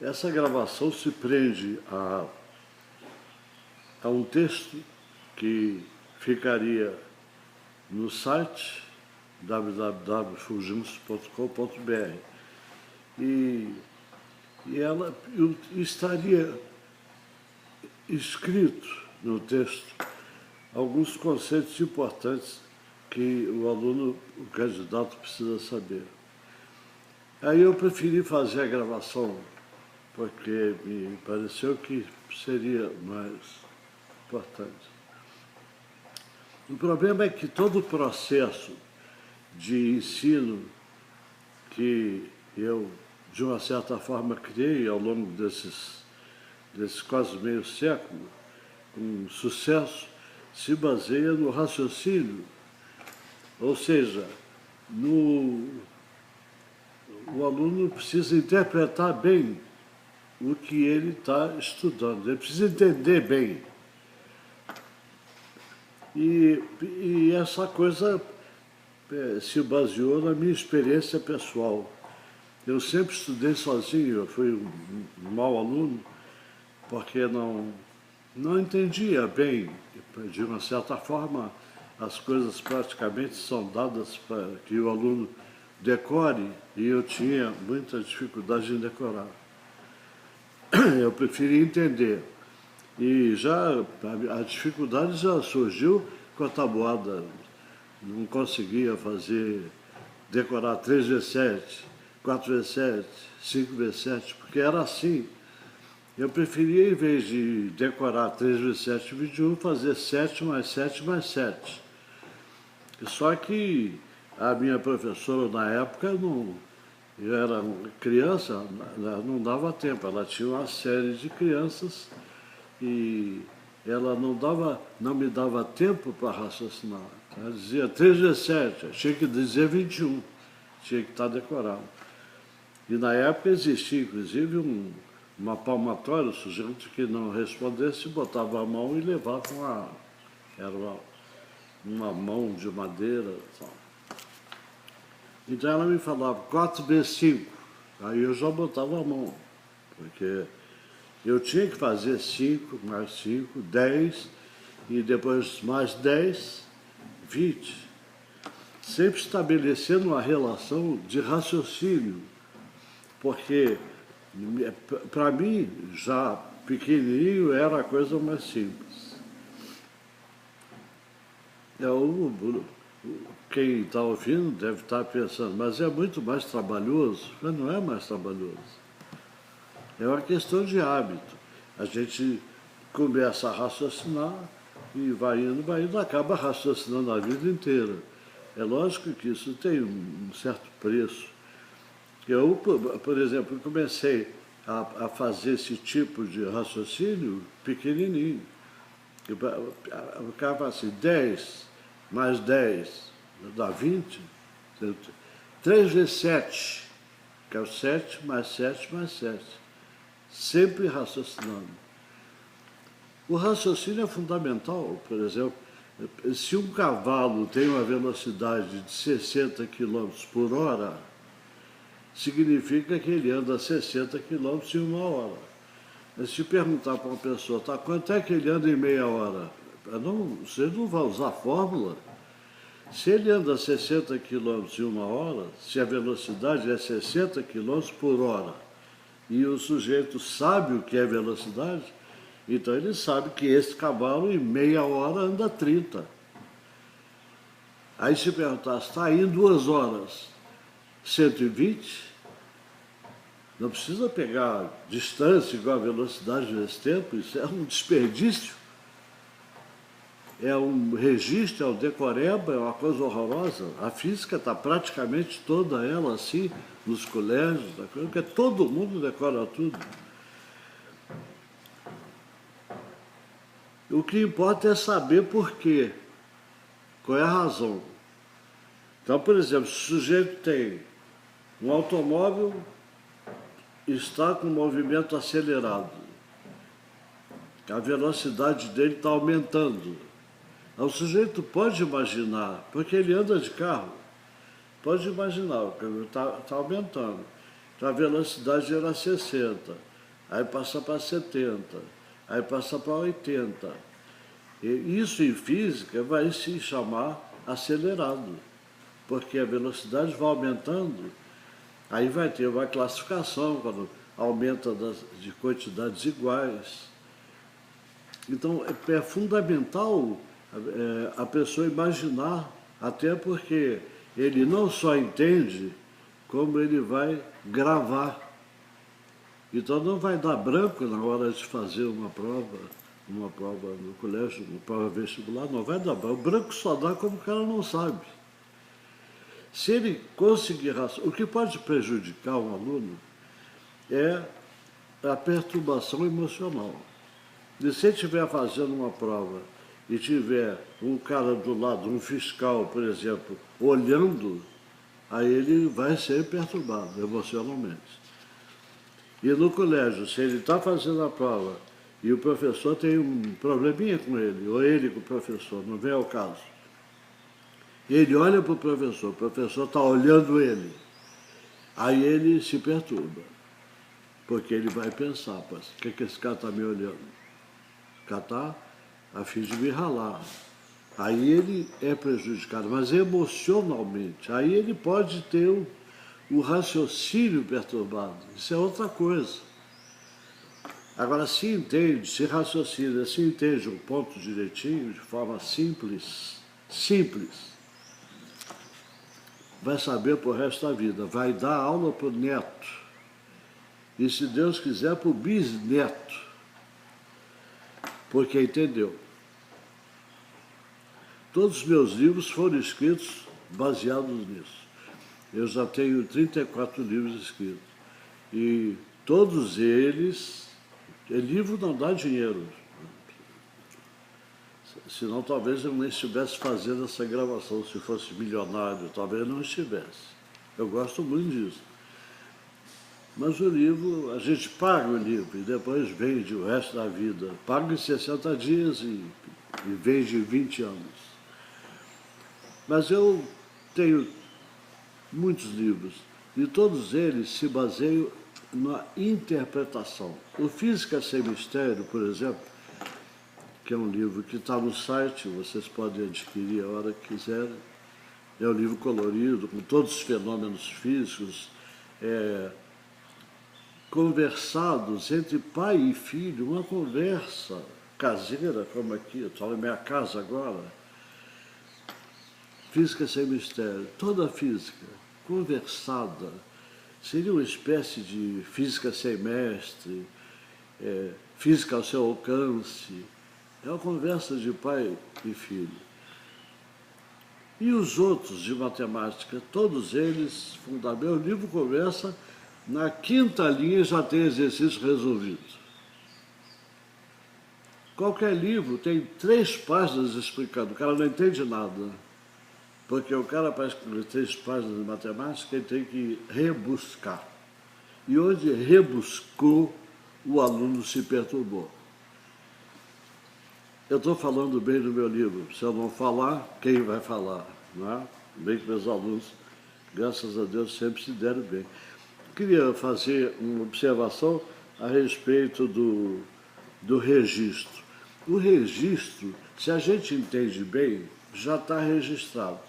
Essa gravação se prende a um texto que ficaria no site www.fujimos.com.br e ela estaria escrito no texto alguns conceitos importantes que o aluno, o candidato, precisa saber. Aí eu preferi fazer a gravação porque me pareceu que seria mais importante. O problema é que todo o processo de ensino que eu, de uma certa forma, criei ao longo desses quase meio século, com sucesso, se baseia no raciocínio, ou seja, o aluno precisa interpretar bem o que ele está estudando, ele precisa entender bem. E essa coisa se baseou na minha experiência pessoal. Eu sempre estudei sozinho, eu fui um mau aluno, porque não entendia bem, de uma certa forma, as coisas praticamente são dadas para que o aluno decore, e eu tinha muita dificuldade em decorar. Eu preferia entender. E já a dificuldade já surgiu com a tabuada. Não conseguia decorar 3x7, 4x7, 5x7, porque era assim. Eu preferia, em vez de decorar 3x7 e 21, fazer 7 mais 7 mais 7. Só que a minha professora, na época, eu era criança, não dava tempo. Ela tinha uma série de crianças e ela não me dava tempo para raciocinar. Ela dizia 3x7, tinha que dizer 21, tinha que estar decorado. E na época existia, inclusive, uma palmatória, o sujeito que não respondesse botava a mão e levava era uma mão de madeira. Tal. Então ela me falava 4x5, aí eu já botava a mão, porque eu tinha que fazer 5 mais 5, 10, e depois mais 10, 20. Sempre estabelecendo uma relação de raciocínio, porque para mim, já pequenininho, era a coisa mais simples. Quem está ouvindo deve estar pensando, mas é muito mais trabalhoso. Mas não é mais trabalhoso. É uma questão de hábito. A gente começa a raciocinar e vai indo, acaba raciocinando a vida inteira. É lógico que isso tem um certo preço. Eu, por exemplo, comecei a fazer esse tipo de raciocínio pequenininho. O cara fala assim, 10 mais 10 dá 20, 3 vezes 7, que é o 7 mais 7 mais 7. Sempre raciocinando. O raciocínio é fundamental, por exemplo, se um cavalo tem uma velocidade de 60 km por hora, significa que ele anda 60 km em 1 hora. Mas se perguntar para uma pessoa, tá, quanto é que ele anda em meia hora? Você não vai usar fórmula. Se ele anda 60 km em 1 hora, se a velocidade é 60 km por hora, e o sujeito sabe o que é velocidade, então ele sabe que esse cavalo em meia hora anda 30. Aí se perguntar, está aí em 2 horas, 120, não precisa pegar distância igual a velocidade nesse tempo, isso é um desperdício. É um registro, é um decoreba, é uma coisa horrorosa. A física está praticamente toda ela assim, nos colégios, porque todo mundo decora tudo. O que importa é saber por quê, qual é a razão. Então, por exemplo, se o sujeito tem um automóvel, está com movimento acelerado, a velocidade dele está aumentando. O sujeito pode imaginar, porque ele anda de carro, pode imaginar, está aumentando. Então a velocidade era 60. aí passa para 70, aí passa para 80. E isso em física vai se chamar acelerado, porque a velocidade vai aumentando, aí vai ter uma classificação quando aumenta de quantidades iguais. Então é fundamental a pessoa imaginar, até porque ele não só entende, como ele vai gravar. Então não vai dar branco na hora de fazer uma prova no colégio, uma prova vestibular, não vai dar branco. O branco só dá como o cara não sabe. Se ele conseguir, o que pode prejudicar um aluno é a perturbação emocional. E se ele estiver fazendo uma prova e tiver um cara do lado, um fiscal, por exemplo, olhando, aí ele vai ser perturbado emocionalmente. E no colégio, se ele está fazendo a prova e o professor tem um probleminha com ele, ou ele com o professor, não vem ao caso, ele olha para o professor está olhando ele, aí ele se perturba, porque ele vai pensar, o que esse cara está me olhando? O cara está a fim de me ralar. Aí ele é prejudicado, mas emocionalmente, aí ele pode ter o raciocínio perturbado, isso é outra coisa. Agora, se entende, se raciocina, se entende um ponto direitinho, de forma simples, vai saber pro resto da vida, vai dar aula pro neto, e se Deus quiser pro bisneto, porque entendeu. Todos os meus livros foram escritos baseados nisso. Eu já tenho 34 livros escritos. E todos eles, livro não dá dinheiro. Senão talvez eu nem estivesse fazendo essa gravação. Se fosse milionário, talvez não estivesse. Eu gosto muito disso. Mas o livro, a gente paga o livro e depois vende o resto da vida. Paga em 60 dias e vende em 20 anos. Mas eu tenho muitos livros, e todos eles se baseiam na interpretação. O Física Sem Mistério, por exemplo, que é um livro que está no site, vocês podem adquirir a hora que quiserem. É um livro colorido, com todos os fenômenos físicos, conversados entre pai e filho, uma conversa caseira, como aqui, eu estou na minha casa agora. Física Sem Mistério, toda a física conversada, seria uma espécie de física sem mestre, física ao seu alcance, é uma conversa de pai e filho. E os outros de matemática, todos eles, fundamental, o livro começa, na quinta linha já tem exercício resolvido. Qualquer livro tem 3 páginas explicando, o cara não entende nada. Porque o cara, para escrever 3 páginas de matemática, ele tem que rebuscar. E onde rebuscou, o aluno se perturbou. Eu estou falando bem do meu livro. Se eu não falar, quem vai falar? Não é? Bem que meus alunos, graças a Deus, sempre se deram bem. Queria fazer uma observação a respeito do registro. O registro, se a gente entende bem, já está registrado.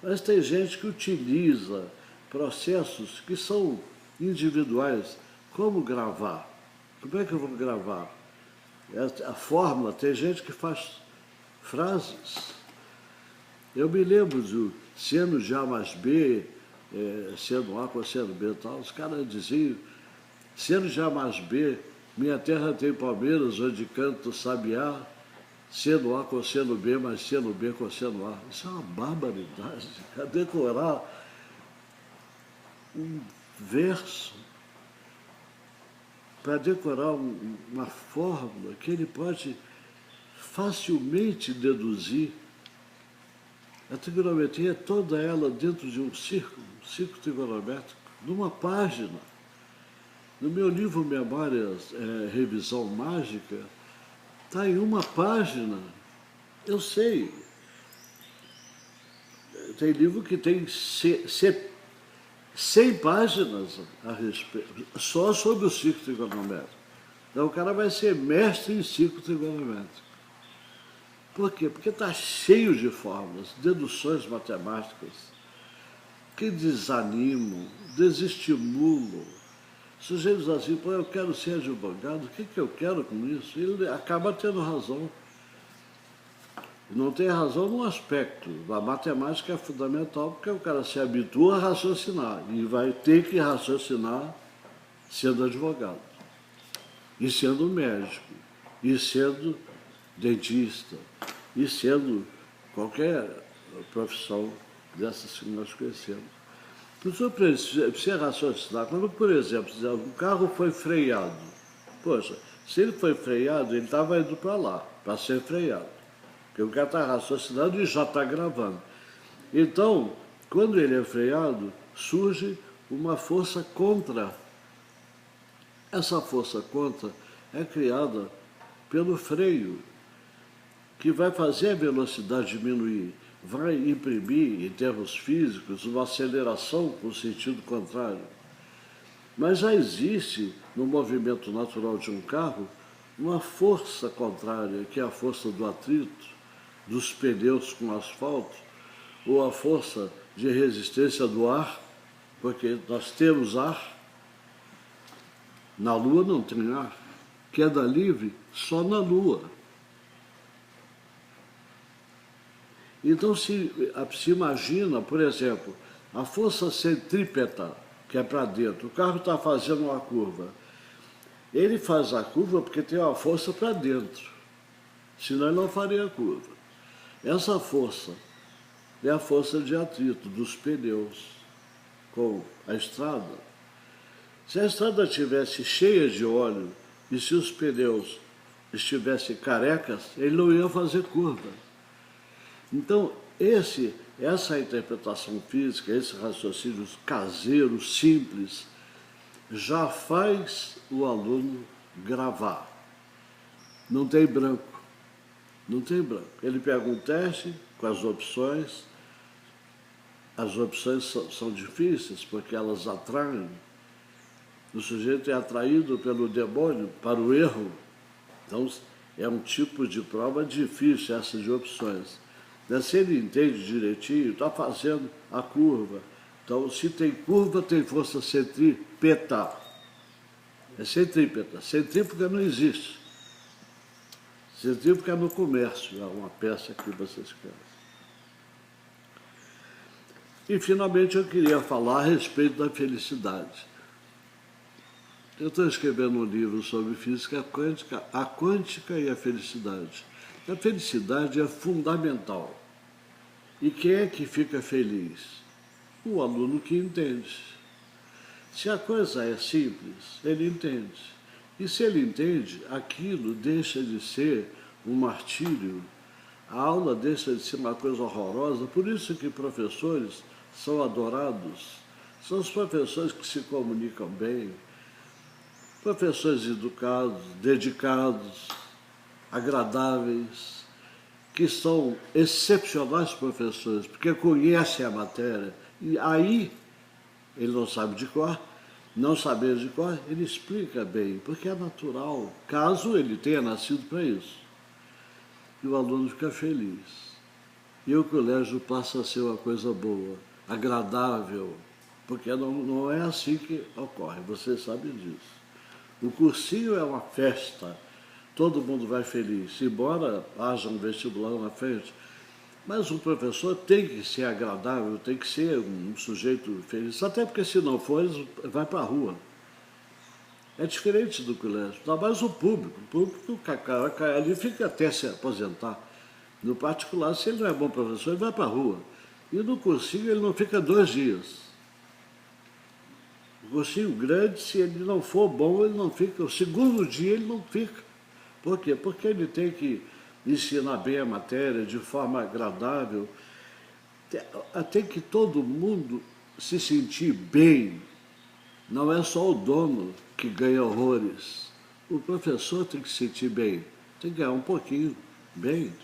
Mas tem gente que utiliza processos que são individuais. Como gravar? Como é que eu vou gravar? A fórmula, tem gente que faz frases. Eu me lembro do seno de A mais B, seno A com seno B e tal, os caras diziam, seno de A mais B, minha terra tem palmeiras onde canto sabiá, seno A com seno B, mais seno B com seno A. Isso é uma barbaridade. É decorar um verso, para decorar uma fórmula que ele pode facilmente deduzir. A trigonometria é toda ela dentro de um círculo trigonométrico, numa página. No meu livro Memórias, Revisão Mágica, está em uma página. Eu sei. Tem livro que tem 100 páginas a respeito, só sobre o círculo trigonométrico. Então o cara vai ser mestre em ciclo trigonométrico. Por quê? Porque está cheio de fórmulas, deduções matemáticas que desanimam, desestimulam. O sujeito diz assim, pô, eu quero ser advogado, o que eu quero com isso? Ele acaba tendo razão. Não tem razão num aspecto. A matemática é fundamental porque o cara se habitua a raciocinar e vai ter que raciocinar sendo advogado, e sendo médico, e sendo dentista, e sendo qualquer profissão dessas que nós conhecemos. O senhor precisa raciocinar. Quando, por exemplo, um carro foi freado, poxa, se ele foi freado, ele estava indo para lá, para ser freado. Porque o cara está raciocinando e já está gravando. Então, quando ele é freado, surge uma força contra. Essa força contra é criada pelo freio, que vai fazer a velocidade diminuir, vai imprimir, em termos físicos, uma aceleração com sentido contrário. Mas já existe, no movimento natural de um carro, uma força contrária, que é a força do atrito, dos pneus com asfalto, ou a força de resistência do ar, porque nós temos ar, na Lua não tem ar, queda livre só na Lua. Então se imagina, por exemplo, a força centrípeta, que é para dentro, o carro está fazendo uma curva. Ele faz a curva porque tem uma força para dentro, senão ele não faria a curva. Essa força é a força de atrito dos pneus com a estrada. Se a estrada estivesse cheia de óleo e se os pneus estivessem carecas, ele não ia fazer curva. Então, essa interpretação física, esse raciocínio caseiro, simples, já faz o aluno gravar. Não tem branco. Não tem branco. Ele pega um teste com as opções são difíceis porque elas atraem. O sujeito é atraído pelo demônio para o erro. Então, é um tipo de prova difícil, essa de opções. Se ele entende direitinho, está fazendo a curva. Então, se tem curva, tem força centrípeta. É centrípeta. Centrífuga não existe. Centrífuga é no comércio, é uma peça que vocês querem. E, finalmente, eu queria falar a respeito da felicidade. Eu estou escrevendo um livro sobre física quântica, a quântica e a felicidade. A felicidade é fundamental. E quem é que fica feliz? O aluno que entende. Se a coisa é simples, ele entende. E se ele entende, aquilo deixa de ser um martírio. A aula deixa de ser uma coisa horrorosa. Por isso que professores são adorados. São os professores que se comunicam bem, professores educados, dedicados, agradáveis, que são excepcionais professores, porque conhecem a matéria. E aí, ele não sabe de cor, não saber de cor, ele explica bem, porque é natural, caso ele tenha nascido para isso. E o aluno fica feliz. E o colégio passa a ser uma coisa boa, agradável, porque não é assim que ocorre, você sabe disso. O cursinho é uma festa, todo mundo vai feliz, embora haja um vestibular na frente. Mas o professor tem que ser agradável, tem que ser um sujeito feliz, até porque se não for, ele vai para a rua. É diferente do colégio, ainda mais o público o cara cai ali fica até se aposentar. No particular, se ele não é bom professor, ele vai para a rua. E no cursinho ele não fica 2 dias. O cursinho grande, se ele não for bom, ele não fica. O segundo dia ele não fica. Por quê? Porque ele tem que ensinar bem a matéria de forma agradável. Tem que todo mundo se sentir bem. Não é só o dono que ganha horrores. O professor tem que se sentir bem. Tem que ganhar um pouquinho bem.